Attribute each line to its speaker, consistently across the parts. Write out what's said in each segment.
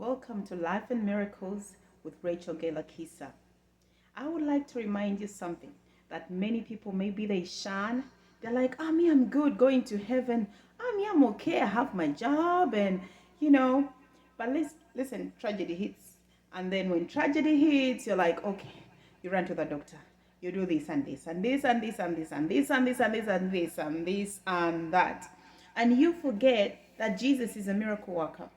Speaker 1: Welcome to Life and Miracles with Rachel Gayler. I would like to remind you something that many people, maybe they shun. They're like, me, I'm good going to heaven. Me, I'm okay. I have my job But listen, tragedy hits. And then when tragedy hits, you're like, okay, you run to the doctor. You do this and this and this and this and this and this and this and this and this and this and that. And you forget that Jesus is a miracle worker.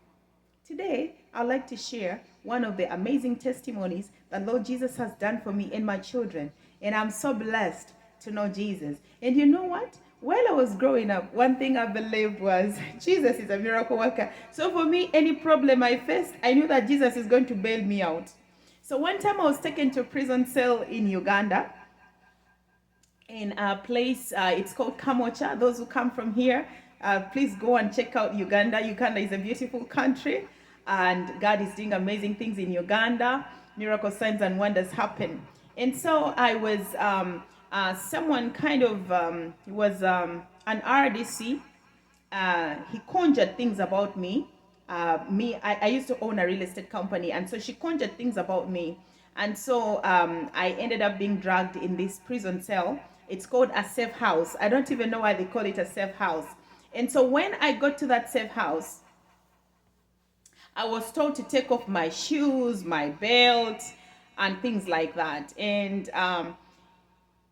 Speaker 1: Today, I'd like to share one of the amazing testimonies that Lord Jesus has done for me and my children. And I'm so blessed to know Jesus. And you know what? While I was growing up, one thing I believed was Jesus is a miracle worker. So for me, any problem I faced, I knew that Jesus is going to bail me out. So one time I was taken to a prison cell in Uganda, in a place, it's called Kamocha. Those who come from here, please go and check out Uganda. Uganda is a beautiful country, and God is doing amazing things in Uganda. Miracle signs and wonders happen. And so I was someone kind of was an RDC. He conjured things about me. I used to own a real estate company, and so she conjured things about me. And so I ended up being dragged in this prison cell. It's called a safe house. I don't even know why they call it a safe house. And so when I got to that safe house, I was told to take off my shoes, my belt, and things like that. And I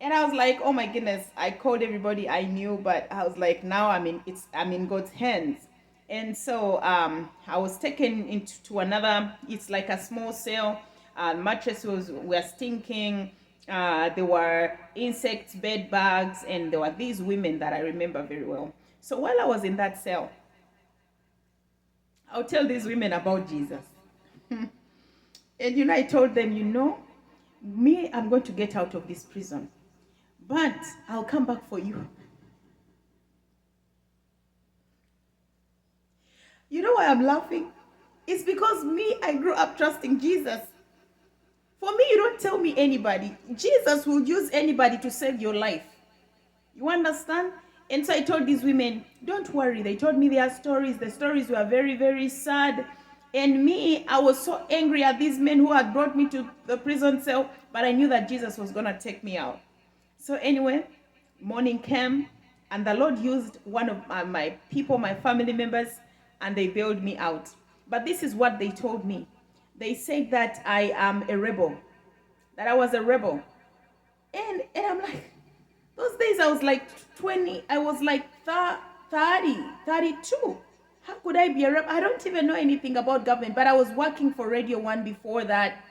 Speaker 1: was like, oh my goodness, I called everybody I knew, but I was like, now I'm in God's hands. And so I was taken into another, it's like a small cell. Mattresses were stinking. There were insects, bed bugs, and there were these women that I remember very well. So while I was in that cell, I'll tell these women about Jesus. And I told them, me, I'm going to get out of this prison, but I'll come back for you. You know why I'm laughing? It's because me, I grew up trusting Jesus. For me, you don't tell me anybody. Jesus will use anybody to save your life. You understand? And so I told these women, don't worry. They told me their stories. The stories were very, very sad. And me, I was so angry at these men who had brought me to the prison cell, but I knew that Jesus was going to take me out. So anyway, morning came, and the Lord used one of my people, my family members, and they bailed me out. But this is what they told me. They said that I am a rebel, that I was a rebel. And I'm like, those days I was like 20, I was like 30, 32. How could I be a rebel? I don't even know anything about government, but I was working for Radio 1 before that.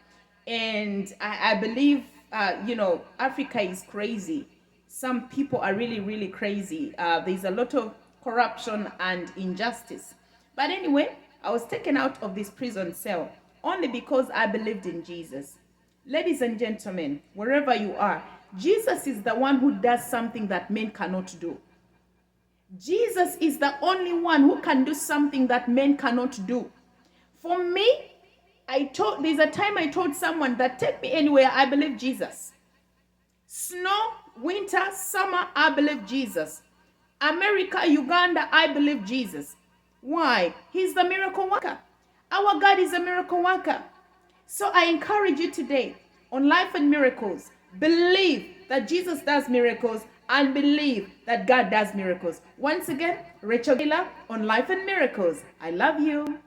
Speaker 1: And I believe, Africa is crazy. Some people are really, really crazy. There's a lot of corruption and injustice. But anyway, I was taken out of this prison cell only because I believed in Jesus. Ladies and gentlemen, wherever you are, Jesus is the one who does something that men cannot do. Jesus is the only one who can do something that men cannot do. For me, there's a time I told someone that take me anywhere, I believe Jesus. Snow, winter, summer, I believe Jesus. America, Uganda, I believe Jesus. Why? He's the miracle worker. Our God is a miracle worker. So I encourage you today on Life and Miracles, believe that Jesus does miracles and believe that God does miracles. Once again, Rachel Gayler on Life and Miracles. I love you.